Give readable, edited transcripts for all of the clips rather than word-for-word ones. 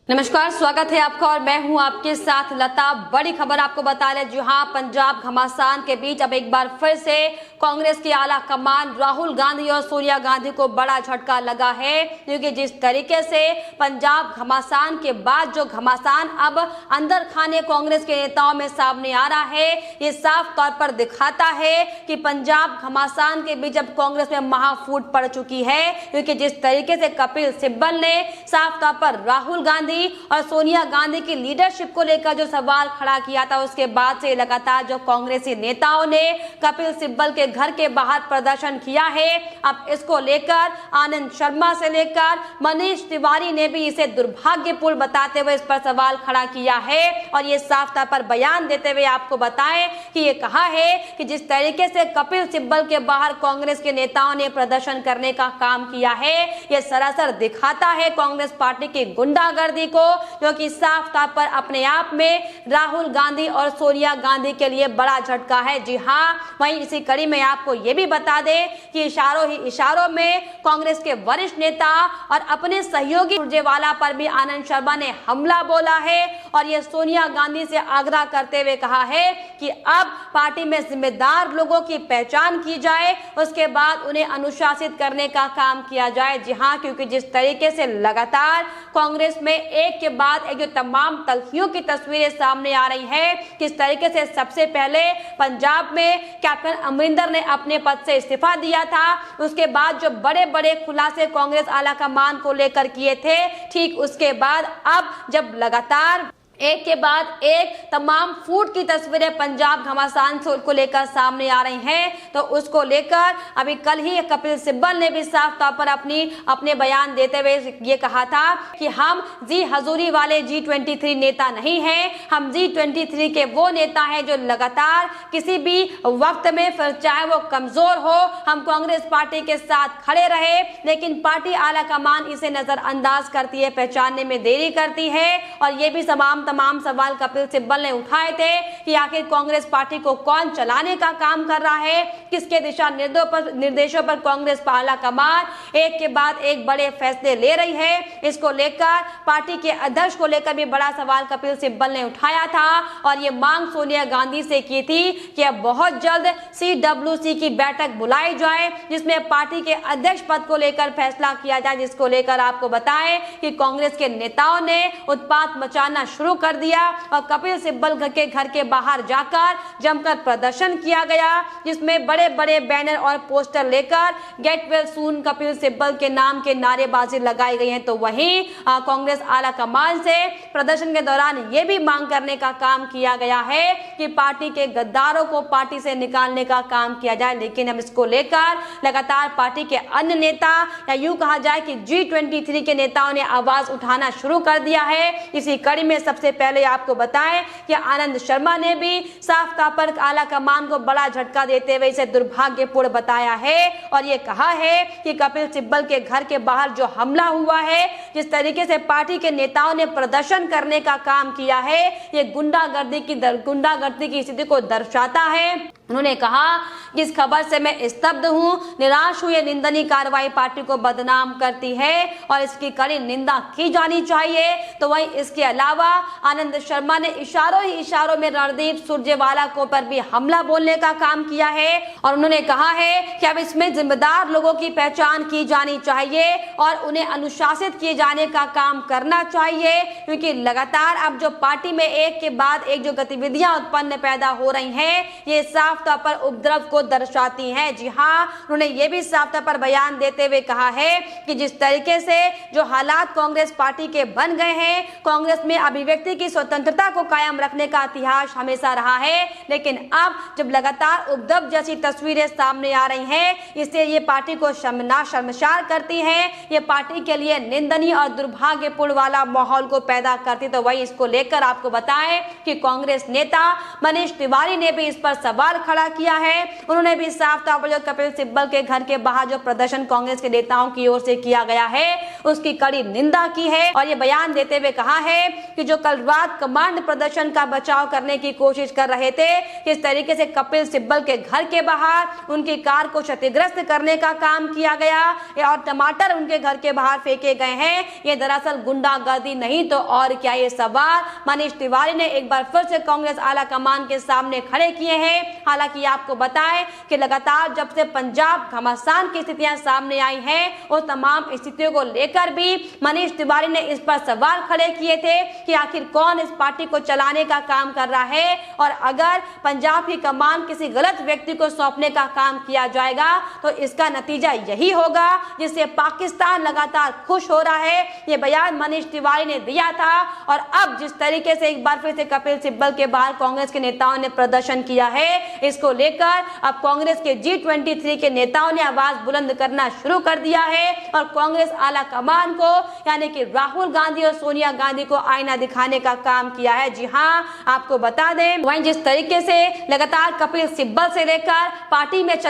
नमस्कार, स्वागत है आपका और मैं हूं आपके साथ लता। बड़ी खबर आपको बता रहे जी हां, पंजाब घमासान के बीच अब एक बार फिर से कांग्रेस की आला कमान राहुल गांधी और सोनिया गांधी को बड़ा झटका लगा है, क्योंकि जिस तरीके से पंजाब घमासान के बाद जो घमासान अब अंदर खाने कांग्रेस के नेताओं में सामने आ रहा है, ये साफ तौर पर दिखाता है कि पंजाब घमासान के बीच अब कांग्रेस में महाफूट पड़ चुकी है। क्योंकि जिस तरीके से कपिल सिब्बल ने साफ तौर पर राहुल गांधी और सोनिया गांधी की लीडरशिप को लेकर जो सवाल खड़ा किया था, उसके बाद से लगातार जो कांग्रेसी नेताओं ने कपिल सिब्बल के घर के बाहर प्रदर्शन किया है, अब इसको लेकर आनंद शर्मा से लेकर मनीष तिवारी ने भी इसे दुर्भाग्यपूर्ण बताते हुए इस पर सवाल खड़ा किया है। और ये साफ तौर पर बयान देते हुए आपको बताएं कि ये कहा है कि जिस तरीके से कपिल सिब्बल के बाहर कांग्रेस के नेताओं ने प्रदर्शन करने का काम किया है, ये सरासर दिखाता है कांग्रेस पार्टी की गुंडागर्दी को, जो कि साफ तौर पर अपने आप में राहुल गांधी और सोनिया गांधी के लिए बड़ा झटका है। जी हां, वहीं इसी कड़ी में आपको यह भी बता दें कि इशारों ही इशारों में कांग्रेस के वरिष्ठ नेता और अपने सहयोगी सुरजेवाला पर भी आनंद शर्मा ने हमला बोला है और यह सोनिया गांधी से आग्रह करते हुए कहा है कि अब पार्टी में जिम्मेदार लोगों की पहचान की जाए, उसके बाद उन्हें अनुशासित करने का काम किया जाए। जी हां, क्योंकि जिस तरीके से लगातार कांग्रेस में एक के बाद एक जो तमाम तल्खियों की तस्वीरें सामने आ रही है, किस तरीके से सबसे पहले पंजाब में कैप्टन अमरिंदर ने अपने पद से इस्तीफा दिया था, उसके बाद जो बड़े बड़े खुलासे कांग्रेस आला कमान को लेकर किए थे, ठीक उसके बाद अब जब लगातार एक के बाद एक तमाम फूट की तस्वीरें पंजाब घमासान को लेकर सामने आ रही हैं, तो उसको लेकर अभी कल ही कपिल सिब्बल ने भी साफ तौर पर अपने बयान देते हुए ये कहा था कि हम जी हजूरी वाले G23 नेता नहीं हैं, हम G23 के वो नेता हैं जो लगातार किसी भी वक्त में, फिर चाहे वो कमजोर हो, हम कांग्रेस पार्टी के साथ खड़े रहे, लेकिन पार्टी आला कमान इसे नजरअंदाज करती है, पहचानने में देरी करती है। और ये भी तमाम सवाल कपिल सिब्बल ने उठाए थे कि आखिर कांग्रेस पार्टी को कौन चलाने का काम कर रहा है, किसके दिशा निर्देशों पर कांग्रेस आला कमान एक के बाद एक बड़े फैसले ले रही है। इसको लेकर पार्टी के अध्यक्ष को लेकर भी बड़ा सवाल कपिल सिब्बल ने उठाया था और ये मांग सोनिया गांधी से की थी कि अब बहुत जल्द CWC की बैठक बुलाई जाए, जिसमें पार्टी के अध्यक्ष पद को लेकर फैसला किया जाए, जिसको लेकर आपको बताएं कि कांग्रेस के नेताओं ने उत्पात मचाना शुरू कर दिया और कपिल सिब्बल के घर के बाहर जाकर जमकर प्रदर्शन किया गया, जिसमें बड़े बड़े बैनर और पोस्टर लेकर get well soon Kapil Sibal के नाम के नारेबाजी लगाई गई है। तो वहीं कांग्रेस आला कमान से प्रदर्शन के दौरान यह भी मांग करने का काम किया गया है कि पार्टी के गद्दारों को पार्टी से निकालने का काम किया जाए। लेकिन अब इसको लेकर लगातार पार्टी के अन्य नेता, या यूं कहा जाए कि G23 के नेताओं ने आवाज उठाना शुरू कर दिया है। इसी कड़ी में सबसे पहले आपको बताएं कि आनंद शर्मा ने भी साफ तौर पर आला कमान को बड़ा झटका देते हुए इसे दुर्भाग्यपूर्ण बताया है और ये कहा है कि कपिल सिब्बल के घर के बाहर जो हमला हुआ है, जिस तरीके से पार्टी के नेताओं ने प्रदर्शन करने का काम किया है, ये गुंडागर्दी की स्थिति को दर्शाता है। उन्होंने कहा कि इस खबर से मैं स्तब्ध हूं, निराश हूं, ये निंदनीय कार्रवाई पार्टी को बदनाम करती है और इसकी कड़ी निंदा की जानी चाहिए। तो वहीं इसके अलावा आनंद शर्मा ने इशारों ही इशारों में रणदीप सुरजेवाला को पर भी हमला बोलने का काम किया है और उन्होंने कहा है कि अब इसमें जिम्मेदार लोगों की पहचान की जानी चाहिए और उन्हें अनुशासित किए जाने का काम करना चाहिए, क्योंकि लगातार अब जो पार्टी में एक के बाद एक जो गतिविधियां उत्पन्न पैदा हो रही हैं, ये साफ तौर पर उपद्रव को दर्शाती हैं। जी हां, उन्होंने ये भी साफ तौर पर बयान देते हुए कहा है कि जिस तरीके से जो हालात कांग्रेस पार्टी के बन गए हैं, कांग्रेस में अभिव्यक्ति की स्वतंत्रता को कायम रखने का इतिहास हमेशा रहा है, लेकिन अब जब लगातार उपद्रव जैसी तस्वीरें सामने आ रही हैं, इससे ये पार्टी को शर्मसार करती हैं, ये पार्टी के लिए निंदनीय और दुर्भाग्यपूर्ण वाला माहौल को पैदा करती। तो वही इसको लेकर आपको बताएं कि कांग्रेस नेता मनीष तिवारी ने भी इस पर सवाल खड़ा किया है। उन्होंने भी साफ तौर पर जो कपिल सिब्बल के घर के बाहर जो प्रदर्शन कांग्रेस के नेताओं की ओर से किया गया है, उसकी कड़ी निंदा की है और ये बयान देते हुए कहा है कि जो कल रात कमांड प्रदर्शन का बचाव करने की कोशिश कर रहे थे, किस तरीके से कपिल सिब्बल के घर के बाहर उनकी कार को क्षतिग्रस्त करने का काम किया गया और टमाटर उनके घर के बाहर फेंके गए हैं, ये दरअसल गुंडागर्दी नहीं तो और क्या। ये सवाल मनीष तिवारी ने एक बार फिर से कांग्रेस आला कमान के सामने खड़े किए हैं। हालांकि आपको बताएं कि लगातार जब से पंजाब घमासान की स्थितियां सामने आई हैं, उस तमाम स्थितियों को लेकर भी मनीष तिवारी ने इस पर सवाल खड़े किए थे कि आखिर कौन इस पार्टी को चलाने का काम कर रहा है और अगर पंजाब की कमान किसी गलत व्यक्ति को सौंपने का काम किया जाएगा तो इसका नतीजा यही होगा जिससे पाकिस्तान लगातार खुश हो रहा है। ये बयान मनीष तिवारी ने दिया था और अब जिस तरीके से एक बार फिर से कपिल सिब्बल के बाहर कांग्रेस के नेताओं ने प्रदर्शन किया है, इसको लेकर अब कांग्रेस के G23 के नेताओं ने आवाज बुलंद करना शुरू कर दिया है और कांग्रेस आला कमान को यानी कि राहुल गांधी और सोनिया गांधी को आईना दिखाने का काम किया है। जी हां, आपको बता दें वहीं जिस तरीके से लगातार कपिल सिब्बल से लेकर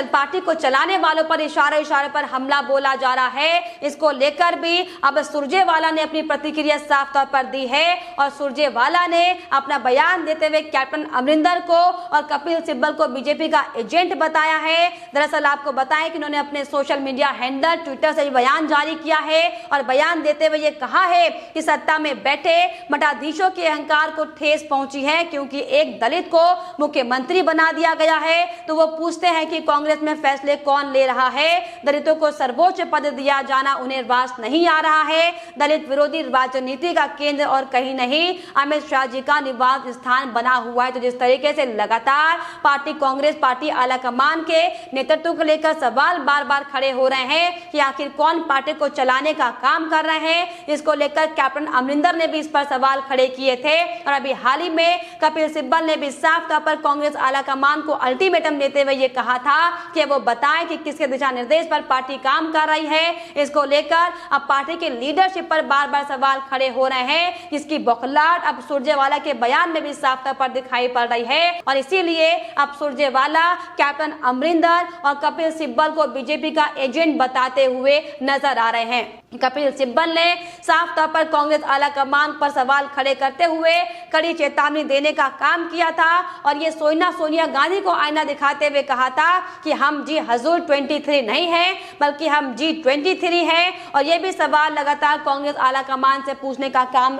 पार्टी को चलाने वालों पर इशारे पर हमला बोला जा रहा है, इसको लेकर भी अब सुरजेवाला ने अपनी प्रतिक्रिया साफ तौर पर दी है और सुरजेवाला ने अपना बयान देते हुए कैप्टन अमरिंदर को और कपिल सिब्बल को बीजेपी का एजेंट बताया है। दरअसल आपको बताएं कि उन्होंने अपने सोशल मीडिया हैंडल ट्विटर से बयान जारी किया है और बयान देते हुए ये कहा है कि सत्ता में बैठे मठाधीशों के अहंकार को ठेस पहुंची है क्योंकि एक दलित को मुख्यमंत्री बना दिया गया है तो वो पूछते हैं कि कांग्रेस में फैसले कौन ले रहा है। दलितों को सर्वोच्च पद दिया जाना उन्हें वास नहीं आ रहा है। दलित विरोधी राजनीति का केंद्र और कहीं नहीं अमित शाह जी का निवास स्थान बना हुआ है। तो जिस तरीके से लगातार कांग्रेस पार्टी आला कमान के नेतृत्व को लेकर सवाल बार बार खड़े हो रहे हैं कि आखिर कौन पार्टी को चलाने का काम कर रहे हैं, इसको लेकर कैप्टन अमरिंदर ने भी इस पर सवाल खड़े किए थे और अभी हाल ही में कपिल सिब्बल ने भी साफ तौर पर कांग्रेस आला कमान को अल्टीमेटम देते हुए ये कहा था कि वो बताएं कि किसके दिशा निर्देश पर पार्टी काम कर रही है। इसको लेकर अब पार्टी के लीडरशिप पर बार बार सवाल खड़े हो रहे हैं जिसकी बौखलाहट अब सुरजेवाला के बयान में भी साफ तौर पर दिखाई पड़ रही है और इसीलिए अब सुरजेवाला कैप्टन अमरिंदर और कपिल सिब्बल को बीजेपी का एजेंट बताते हुए नजर आ रहे हैं। कपिल सिब्बल ने साफ तौर पर कांग्रेस आला कमान पर सवाल खड़े करते हुए कड़ी चेतावनी देने का काम किया था और ये सोनिया गांधी को आईना दिखाते हुए कहा था कि हम जी हजूर 23 नहीं है बल्कि हम G23 हैं और ये भी सवाल लगातार कांग्रेस आला कमान से पूछने का काम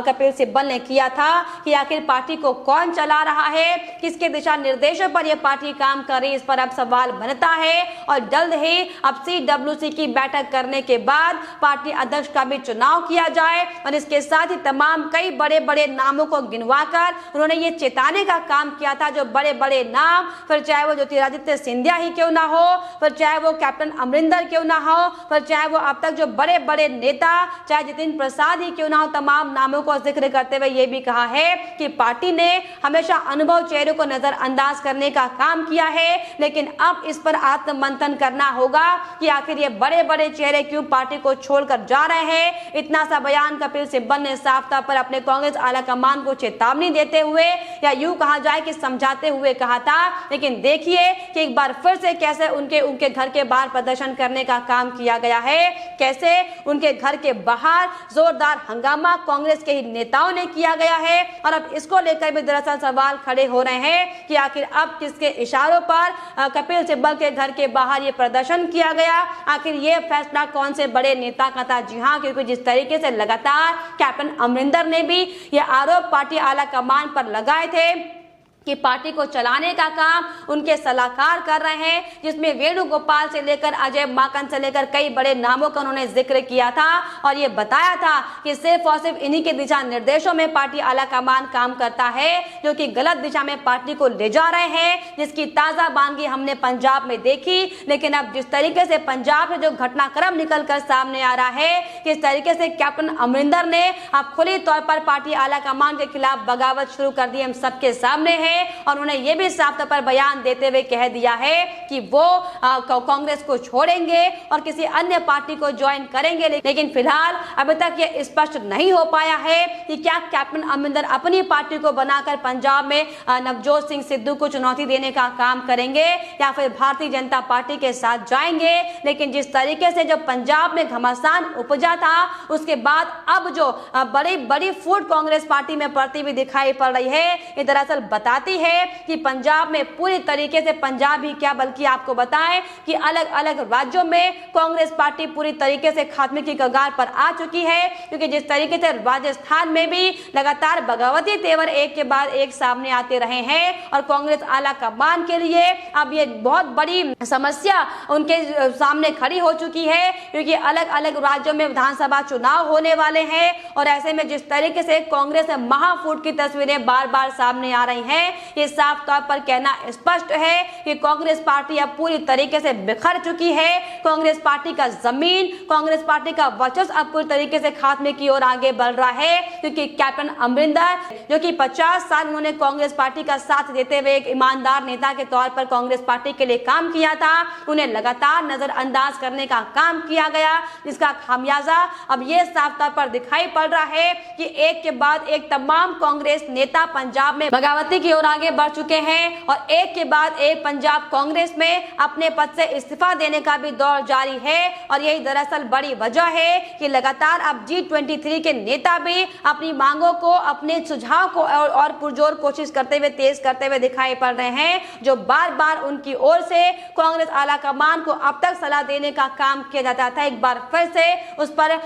कपिल सिब्बल ने किया था कि आखिर पार्टी को कौन चला रहा है, किसके दिशा निर्देशों पर यह पार्टी काम कर रही है, इस पर अब सवाल बनता है और जल्द ही अब CWC की बैठक करने के बाद पार्टी अध्यक्ष का भी चुनाव किया जाए और इसके साथ ही तमाम कई बड़े बड़े नामों को गिनवाकर उन्होंने ये चेताने का काम किया था जो बड़े बड़े नाम, फिर चाहे वो ज्योतिरादित्य सिंधिया ही क्यों ना हो, फिर चाहे वो कैप्टन अमरिंदर क्यों ना हो, फिर चाहे वो अब तक जो बड़े बड़े नेता चाहे जितिन प्रसाद ही क्यों ना हो, तमाम नामों को जिक्र करते हुए ये भी कहा है कि पार्टी ने हमेशा अनुभव चेहरे को नजरअंदाज करने का काम किया है लेकिन अब इस पर आत्ममंथन करना होगा कि आखिर ये बड़े बड़े चेहरे क्यों पार्टी को छोड़कर जा रहे हैं। इतना सा बयान कपिल सिब्बल ने साफ तौर पर अपने कांग्रेस आला कमान को चेतावनी देते हुए या यूं कहा जाए कि समझाते हुए कहा था। लेकिन देखिए कि एक बार फिर से कैसे उनके घर के बाहर प्रदर्शन करने का काम किया गया है, कैसे उनके घर के बाहर जोरदार हंगामा कांग्रेस के ही नेताओं ने किया गया है और अब इसको लेकर भी दरअसल सवाल खड़े हो रहे हैं कि आखिर अब किसके इशारों पर कपिल सिब्बल के घर के बाहर ये प्रदर्शन किया गया, आखिर ये फैसला कौन से बड़े नेता का था। जी हां, क्योंकि जिस तरीके से लगातार कैप्टन अमरिंदर ने भी ये आरोप पार्टी आला कमान पर लगाए थे कि पार्टी को चलाने का काम उनके सलाहकार कर रहे हैं, जिसमें वेणुगोपाल से लेकर अजय माकन से लेकर कई बड़े नामों का उन्होंने जिक्र किया था और ये बताया था कि सिर्फ और सिर्फ इन्हीं के दिशा निर्देशों में पार्टी आला कमान काम करता है जो कि गलत दिशा में पार्टी को ले जा रहे हैं, जिसकी ताजा बानगी हमने पंजाब में देखी। लेकिन अब जिस तरीके से पंजाब में जो घटनाक्रम निकल कर सामने आ रहा है, किस तरीके से कैप्टन अमरिंदर ने अब खुली तौर पर पार्टी आला कमान के खिलाफ बगावत शुरू कर दी, हम सबके सामने है। और उन्हें यह भी साफ तौर पर बयान देते हुए कह दिया है कि वो कांग्रेस को छोड़ेंगे और किसी अन्य पार्टी को ज्वाइन करेंगे। लेकिन फिलहाल अभी तक ये स्पष्ट नहीं हो पाया है कि क्या कैप्टन अमरिंदर अपनी पार्टी को बनाकर पंजाब में नवजोत सिंह सिद्धू को चुनौती देने का काम करेंगे या फिर भारतीय जनता पार्टी के साथ जाएंगे। लेकिन जिस तरीके से जब पंजाब में घमासान उपजा था, उसके बाद अब जो बड़ी बड़ी फूट कांग्रेस पार्टी में पड़ती हुई दिखाई पड़ रही है, ये दरअसल बताती है कि पंजाब में पूरी तरीके से, पंजाब ही क्या बल्कि आपको बताएं कि अलग अलग राज्यों में कांग्रेस पार्टी पूरी तरीके से खात्मे की कगार पर आ चुकी है। क्योंकि जिस तरीके से राजस्थान में भी लगातार बगावती तेवर एक के बाद एक सामने आते रहे हैं और कांग्रेस आला कमान के लिए अब ये बहुत बड़ी समस्या उनके सामने खड़ी हो चुकी है। क्योंकि अलग अलग राज्यों में विधानसभा चुनाव होने वाले हैं और ऐसे में जिस तरीके से कांग्रेस में महाफूट की तस्वीरें बार बार सामने आ रही हैं, ये साफ तौर पर कहना स्पष्ट है कि कांग्रेस पार्टी अब पूरी तरीके से बिखर चुकी है। कांग्रेस पार्टी का जमीन, कांग्रेस पार्टी का वर्चस्व अब पूरी तरीके से खात्मे की ओर आगे बढ़ रहा है। क्योंकि कैप्टन अमरिंदर, जो कि 50 साल उन्होंने कांग्रेस पार्टी का साथ देते हुए एक ईमानदार नेता के तौर पर कांग्रेस पार्टी के लिए काम किया था, उन्हें लगातार नजरअंदाज करने का काम किया गया, जिसका खामियाजा अब ये साफ तौर पर दिखाई पड़ रहा है कि एक के बाद एक तमाम कांग्रेस नेता पंजाब में बगावती की ओर आगे बढ़ चुके हैं और एक के बाद एक पंजाब कांग्रेस में अपने पद से इस्तीफा देने का भी दौर जारी है। और यही दरअसल बड़ी वजह है कि लगातार अब G23 के नेता भी अपनी मांगों को, अपने सुझाव को और पुरजोर कोशिश करते हुए, तेज करते हुए दिखाई पड़ रहे हैं, जो बार बार उनकी ओर से कांग्रेस आला कमान को अब तक सलाह देने का काम किया जाता था। एक बार फिर से उस पर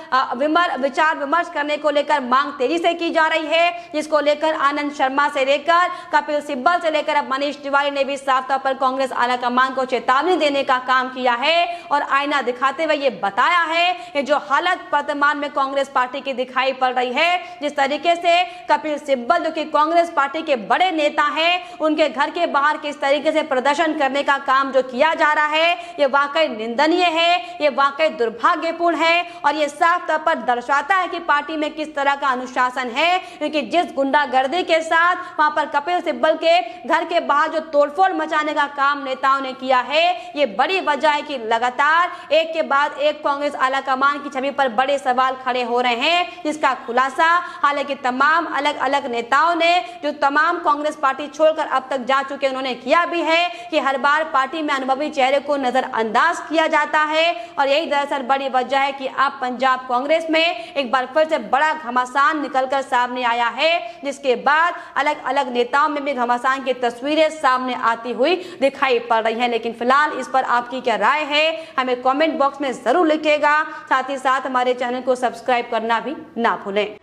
विचार विमर्श करने को लेकर मांग तेजी से की जा रही है, जिसको लेकर आनंद शर्मा से लेकर कपिल सिब्बल से लेकर अब मनीष तिवारी ने भी साफ तौर पर कांग्रेस आला कमान को चेतावनी देने का काम किया है और आईना दिखाते हुए ये बताया है कि जो हालत वर्तमान में कांग्रेस पार्टी की दिखाई पड़ रही है, जिस तरीके से कपिल सिब्बल, जो कि कांग्रेस पार्टी के बड़े नेता हैं, उनके घर के बाहर किस तरीके से प्रदर्शन करने का काम जो किया जा रहा है, ये वाकई निंदनीय है, ये वाकई दुर्भाग्यपूर्ण है और ये साफ तौर पर दर्शाता है कि पार्टी में किस तरह का अनुशासन है। क्योंकि जिस गुंडागर्दी के साथ वहां पर कपिल सिब्बल के घर के बाहर जो तोड़फोड़ मचाने का काम नेताओं ने किया है, ये बड़ी वजह है कि लगातार एक के बाद एक कांग्रेस आला कमान की छवि पर बड़े सवाल खड़े हो रहे हैं, जिसका खुलासा हालांकि तमाम अलग अलग नेताओं ने, जो तमाम कांग्रेस पार्टी छोड़कर अब तक जा चुके, उन्होंने किया भी है कि हर बार पार्टी में अनुभवी चेहरे को नजरअंदाज किया जाता है। और यही दरअसल बड़ी वजह है कि अब पंजाब कांग्रेस में एक बार फिर से बड़ा घमासान निकलकर सामने आया है, जिसके बाद अलग अलग नेताओं में भी घमासान की तस्वीरें सामने आती हुई दिखाई पड़ रही हैं। लेकिन फिलहाल इस पर आपकी क्या राय है, हमें कमेंट बॉक्स में जरूर लिखिएगा। साथ ही साथ हमारे चैनल को सब्सक्राइब करना भी ना भूलें।